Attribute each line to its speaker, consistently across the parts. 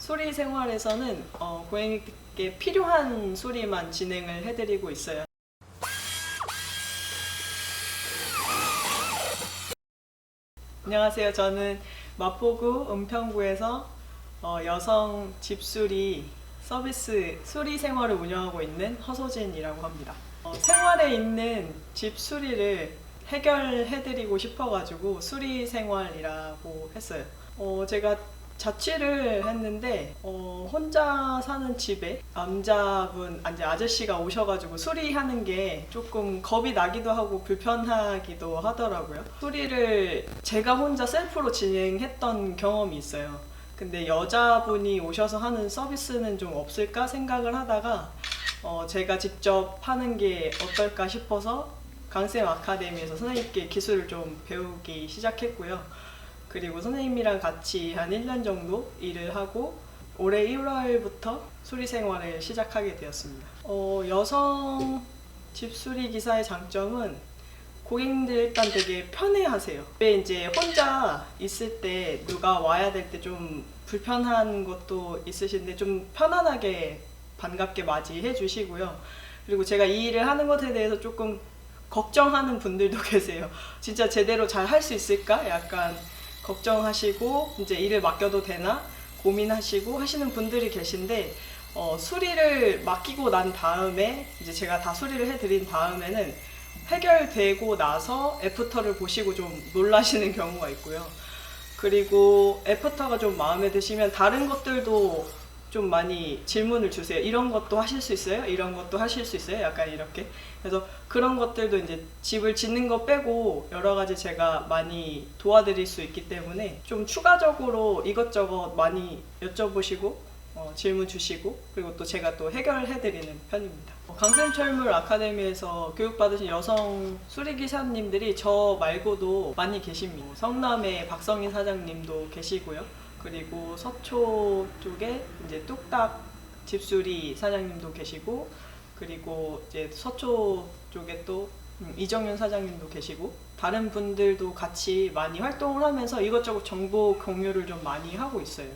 Speaker 1: 수리 생활에서는 고객님께 필요한 수리만 진행을 해드리고 있어요. 안녕하세요. 저는 마포구 은평구에서 여성 집수리 서비스 수리 생활을 운영하고 있는 허소진이라고 합니다. 생활에 있는 집 수리를 해결해드리고 싶어가지고 수리 생활이라고 했어요. 제가 자취를 했는데 혼자 사는 집에 남자분, 아저씨가 오셔가지고 수리하는 게 조금 겁이 나기도 하고 불편하기도 하더라고요. 수리를 제가 혼자 셀프로 진행했던 경험이 있어요. 근데 여자분이 오셔서 하는 서비스는 좀 없을까 생각을 하다가 제가 직접 하는 게 어떨까 싶어서 강쌤 아카데미에서 선생님께 기술을 좀 배우기 시작했고요. 그리고 선생님이랑 같이 한 1년 정도 일을 하고 올해 1월부터 수리 생활을 시작하게 되었습니다. 여성 집수리 기사의 장점은 고객님들 일단 되게 편해하세요. 왜 이제 혼자 있을 때 누가 와야 될 때 좀 불편한 것도 있으신데 좀 편안하게 반갑게 맞이해 주시고요. 그리고 제가 이 일을 하는 것에 대해서 조금 걱정하는 분들도 계세요. 진짜 제대로 잘 할 수 있을까? 약간 걱정하시고 이제 일을 맡겨도 되나 고민하시고 하시는 분들이 계신데 수리를 맡기고 난 다음에 이제 제가 다 수리를 해드린 다음에는 해결되고 나서 애프터를 보시고 좀 놀라시는 경우가 있고요. 그리고 애프터가 좀 마음에 드시면 다른 것들도 좀 많이 질문을 주세요. 이런 것도 하실 수 있어요? 이런 것도 하실 수 있어요? 약간 이렇게. 그래서 그런 것들도 이제 집을 짓는 거 빼고 여러 가지 제가 많이 도와드릴 수 있기 때문에 좀 추가적으로 이것저것 많이 여쭤보시고 질문 주시고 그리고 또 제가 또 해결해드리는 편입니다. 강샘철물 아카데미에서 교육받으신 여성 수리기사님들이 저 말고도 많이 계십니다. 성남의 박성인 사장님도 계시고요. 그리고 서초 쪽에 이제 뚝딱 집수리 사장님도 계시고 그리고 이제 서초 쪽에 또 이정윤 사장님도 계시고 다른 분들도 같이 많이 활동을 하면서 이것저것 정보 공유를 좀 많이 하고 있어요.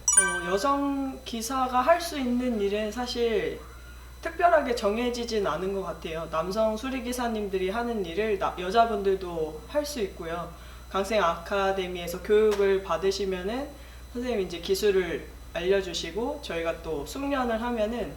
Speaker 1: 여성 기사가 할 수 있는 일은 사실 특별하게 정해지진 않은 것 같아요. 남성 수리기사님들이 하는 일을 여자분들도 할 수 있고요. 강생 아카데미에서 교육을 받으시면은 선생님이 이제 기술을 알려주시고 저희가 또 숙련을 하면은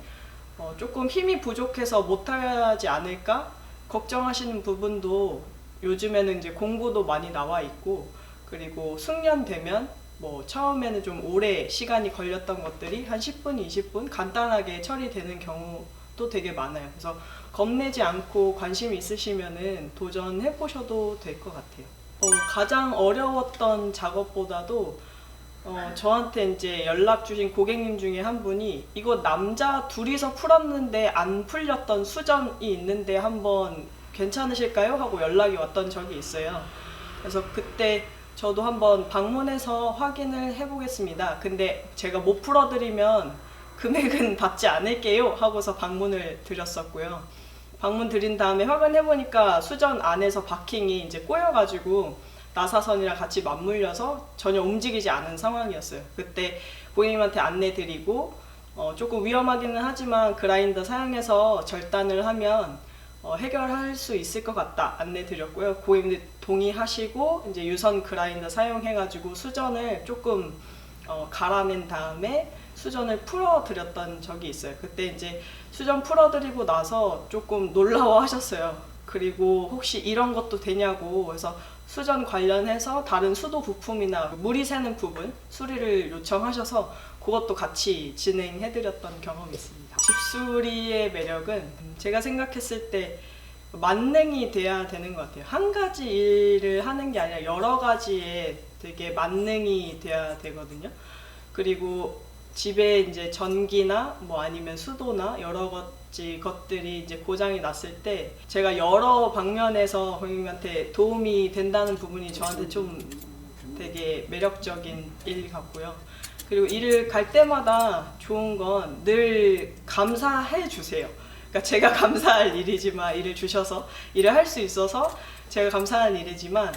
Speaker 1: 조금 힘이 부족해서 못하지 않을까 걱정하시는 부분도 요즘에는 이제 공부도 많이 나와 있고 그리고 숙련되면 뭐 처음에는 좀 오래 시간이 걸렸던 것들이 한 10분, 20분 간단하게 처리되는 경우도 되게 많아요. 그래서 겁내지 않고 관심 있으시면은 도전해 보셔도 될 것 같아요. 가장 어려웠던 작업보다도 저한테 이제 연락 주신 고객님 중에 한 분이 이거 남자 둘이서 풀었는데 안 풀렸던 수전이 있는데 한번 괜찮으실까요? 하고 연락이 왔던 적이 있어요. 그래서 그때 저도 한번 방문해서 확인을 해보겠습니다. 근데 제가 못 풀어드리면 금액은 받지 않을게요 하고서 방문을 드렸었고요. 방문 드린 다음에 확인해보니까 수전 안에서 바킹이 이제 꼬여가지고 나사선이랑 같이 맞물려서 전혀 움직이지 않은 상황이었어요. 그때 고객님한테 안내 드리고 조금 위험하기는 하지만 그라인더 사용해서 절단을 하면 해결할 수 있을 것 같다 안내 드렸고요. 고객님들 동의하시고 이제 유선 그라인더 사용해가지고 수전을 조금 갈아낸 다음에 수전을 풀어드렸던 적이 있어요. 그때 이제 수전 풀어드리고 나서 조금 놀라워하셨어요. 그리고 혹시 이런 것도 되냐고 그래서 수전 관련해서 다른 수도 부품이나 물이 새는 부분 수리를 요청하셔서 그것도 같이 진행해드렸던 경험이 있습니다. 집수리의 매력은 제가 생각했을 때 만능이 돼야 되는 것 같아요. 한 가지 일을 하는 게 아니라 여러 가지에 되게 만능이 돼야 되거든요. 그리고 집에 이제 전기나 뭐 아니면 수도나 여러 가지 것들이 이제 고장이 났을 때 제가 여러 방면에서 고객님한테 도움이 된다는 부분이 저한테 좀 되게 매력적인 일 같고요. 그리고 일을 갈 때마다 좋은 건 늘 감사해 주세요. 그러니까 제가 감사할 일이지만 일을 주셔서 일을 할 수 있어서 제가 감사한 일이지만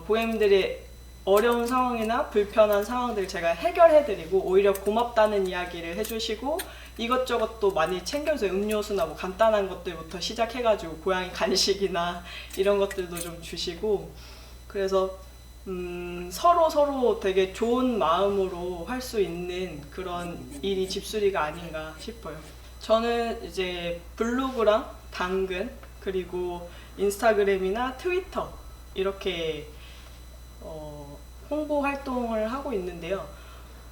Speaker 1: 고객님들의 어려운 상황이나 불편한 상황들을 제가 해결해드리고 오히려 고맙다는 이야기를 해주시고 이것저것 또 많이 챙겨줘요. 음료수나 뭐 간단한 것들부터 시작해가지고 고양이 간식이나 이런 것들도 좀 주시고 그래서 서로 되게 좋은 마음으로 할 수 있는 그런 일이 집수리가 아닌가 싶어요. 저는 이제 블로그랑 당근 그리고 인스타그램이나 트위터 이렇게 홍보 활동을 하고 있는데요.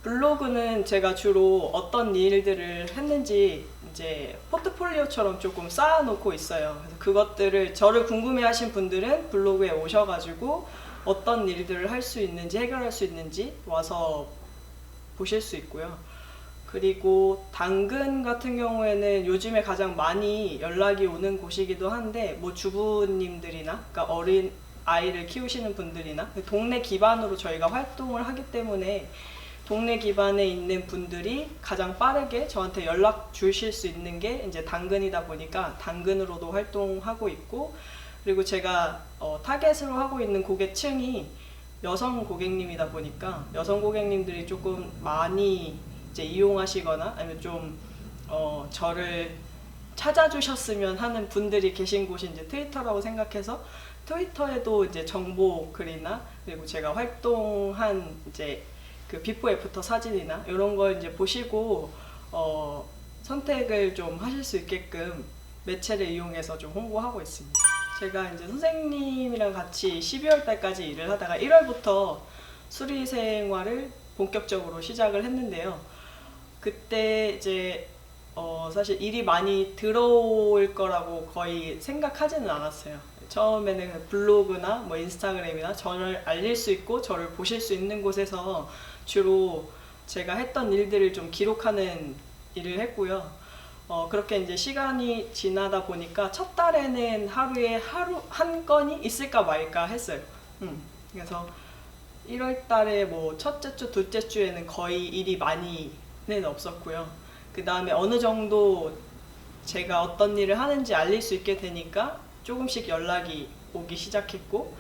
Speaker 1: 블로그는 제가 주로 어떤 일들을 했는지 이제 포트폴리오처럼 조금 쌓아놓고 있어요. 그래서 그것들을 저를 궁금해하신 분들은 블로그에 오셔가지고 어떤 일들을 할 수 있는지 해결할 수 있는지 와서 보실 수 있고요. 그리고 당근 같은 경우에는 요즘에 가장 많이 연락이 오는 곳이기도 한데 뭐 주부님들이나 그러니까 어린 아이를 키우시는 분들이나 동네 기반으로 저희가 활동을 하기 때문에 동네 기반에 있는 분들이 가장 빠르게 저한테 연락 주실 수 있는 게 이제 당근이다 보니까 당근으로도 활동하고 있고 그리고 제가 타겟으로 하고 있는 고객층이 여성 고객님이다 보니까 여성 고객님들이 조금 많이 이제 이용하시거나 아니면 좀 저를 찾아주셨으면 하는 분들이 계신 곳이 이제 트위터라고 생각해서 트위터에도 이제 정보 글이나 그리고 제가 활동한 이제 그 비포 애프터 사진이나 이런 걸 이제 보시고 선택을 좀 하실 수 있게끔 매체를 이용해서 좀 홍보하고 있습니다. 제가 이제 선생님이랑 같이 12월 달까지 일을 하다가 1월부터 수리 생활을 본격적으로 시작을 했는데요. 그때 이제 사실 일이 많이 들어올 거라고 거의 생각하지는 않았어요. 처음에는 블로그나 뭐 인스타그램이나 저를 알릴 수 있고 저를 보실 수 있는 곳에서 주로 제가 했던 일들을 좀 기록하는 일을 했고요. 그렇게 이제 시간이 지나다 보니까 첫 달에는 하루에 한 건이 있을까 말까 했어요. 그래서 1월 달에 뭐 첫째 주, 둘째 주에는 거의 일이 많이는 없었고요. 그 다음에 어느 정도 제가 어떤 일을 하는지 알릴 수 있게 되니까 조금씩 연락이 오기 시작했고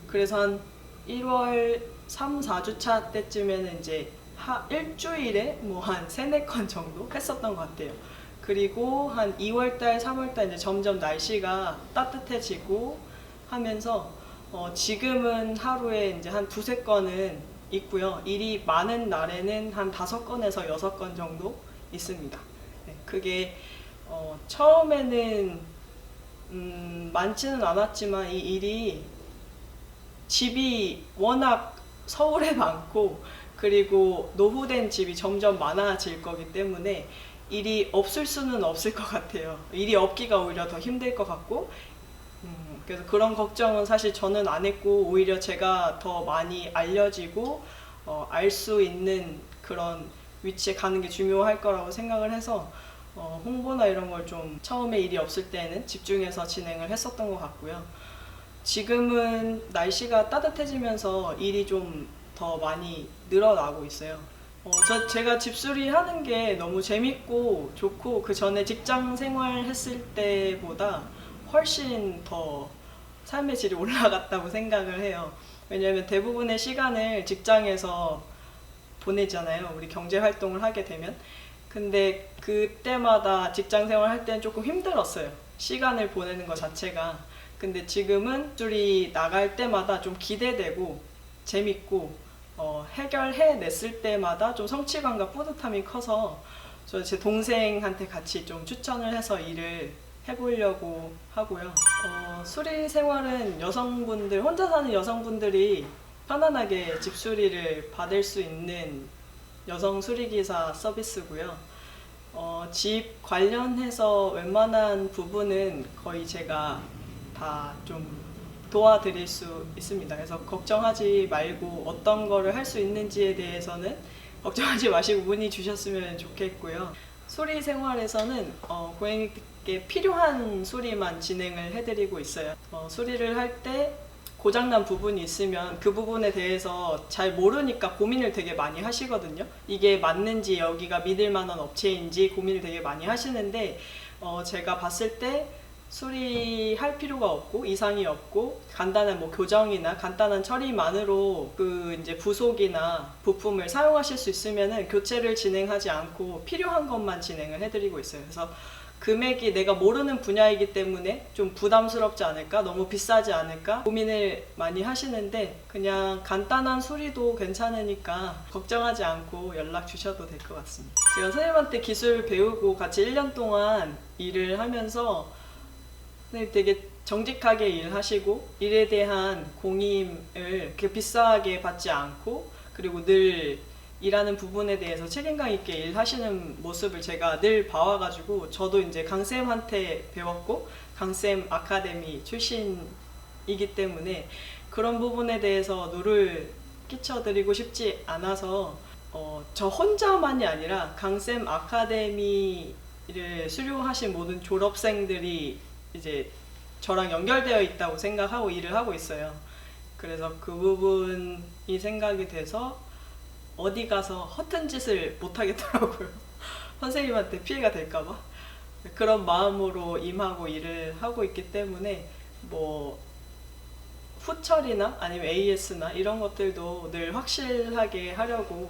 Speaker 1: 그래서 한 1월 3, 4주차 때쯤에는 이제 일주일에 뭐 한 3, 4건 정도 했었던 것 같아요. 그리고 한 2월달, 3월달 이제 점점 날씨가 따뜻해지고 하면서 지금은 하루에 이제 한 2, 3건은 있고요. 일이 많은 날에는 한 5건에서 6건 정도 있습니다. 네, 그게 처음에는 많지는 않았지만 이 일이 집이 워낙 서울에 많고 그리고 노후된 집이 점점 많아질 거기 때문에 일이 없을 수는 없을 것 같아요. 일이 없기가 오히려 더 힘들 것 같고 그래서 그런 걱정은 사실 저는 안 했고 오히려 제가 더 많이 알려지고 알 수 있는 그런 위치에 가는 게 중요할 거라고 생각을 해서 홍보나 이런 걸 좀 처음에 일이 없을 때는 집중해서 진행을 했었던 것 같고요. 지금은 날씨가 따뜻해지면서 일이 좀 더 많이 늘어나고 있어요. 제가 집수리 하는 게 너무 재밌고 좋고 그 전에 직장 생활 했을 때보다 훨씬 더 삶의 질이 올라갔다고 생각을 해요. 왜냐하면 대부분의 시간을 직장에서 보내잖아요. 우리 경제 활동을 하게 되면. 근데 그때마다 직장 생활 할 때는 조금 힘들었어요. 시간을 보내는 것 자체가. 근데 지금은 집수리 나갈 때마다 좀 기대되고 재밌고 해결해냈을 때마다 좀 성취감과 뿌듯함이 커서 제 동생한테 같이 좀 추천을 해서 일을 해보려고 하고요. 수리 생활은 여성분들, 혼자 사는 여성분들이 편안하게 집수리를 받을 수 있는 여성 수리기사 서비스고요. 집 관련해서 웬만한 부분은 거의 제가 다 좀 도와드릴 수 있습니다. 그래서 걱정하지 말고 어떤 거를 할 수 있는지에 대해서는 걱정하지 마시고 문의 주셨으면 좋겠고요. 수리 생활에서는 고객님께 필요한 수리만 진행을 해드리고 있어요. 수리를 할 때 고장난 부분이 있으면 그 부분에 대해서 잘 모르니까 고민을 되게 많이 하시거든요. 이게 맞는지 여기가 믿을 만한 업체인지 고민을 되게 많이 하시는데 제가 봤을 때 수리할 필요가 없고 이상이 없고 간단한 뭐 교정이나 간단한 처리만으로 그 이제 부속이나 부품을 사용하실 수 있으면은 교체를 진행하지 않고 필요한 것만 진행을 해드리고 있어요. 그래서 금액이 내가 모르는 분야이기 때문에 좀 부담스럽지 않을까, 너무 비싸지 않을까 고민을 많이 하시는데 그냥 간단한 수리도 괜찮으니까 걱정하지 않고 연락 주셔도 될 것 같습니다. 제가 선생님한테 기술 배우고 같이 1년 동안 일을 하면서 선생님 되게 정직하게 일하시고 일에 대한 공임을 그렇게 비싸게 받지 않고 그리고 늘 일하는 부분에 대해서 책임감 있게 일하시는 모습을 제가 늘 봐와가지고 저도 이제 강쌤한테 배웠고 강쌤 아카데미 출신이기 때문에 그런 부분에 대해서 누를 끼쳐드리고 싶지 않아서 저 혼자만이 아니라 강쌤 아카데미를 수료하신 모든 졸업생들이 이제 저랑 연결되어 있다고 생각하고 일을 하고 있어요. 그래서 그 부분이 생각이 돼서 어디 가서 허튼 짓을 못 하겠더라고요. 선생님한테 피해가 될까봐. 그런 마음으로 임하고 일을 하고 있기 때문에 뭐 후처리나 아니면 AS나 이런 것들도 늘 확실하게 하려고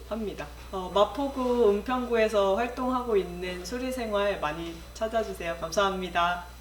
Speaker 1: 합니다. 마포구 은평구에서 활동하고 있는 수리생활 많이 찾아주세요. 감사합니다.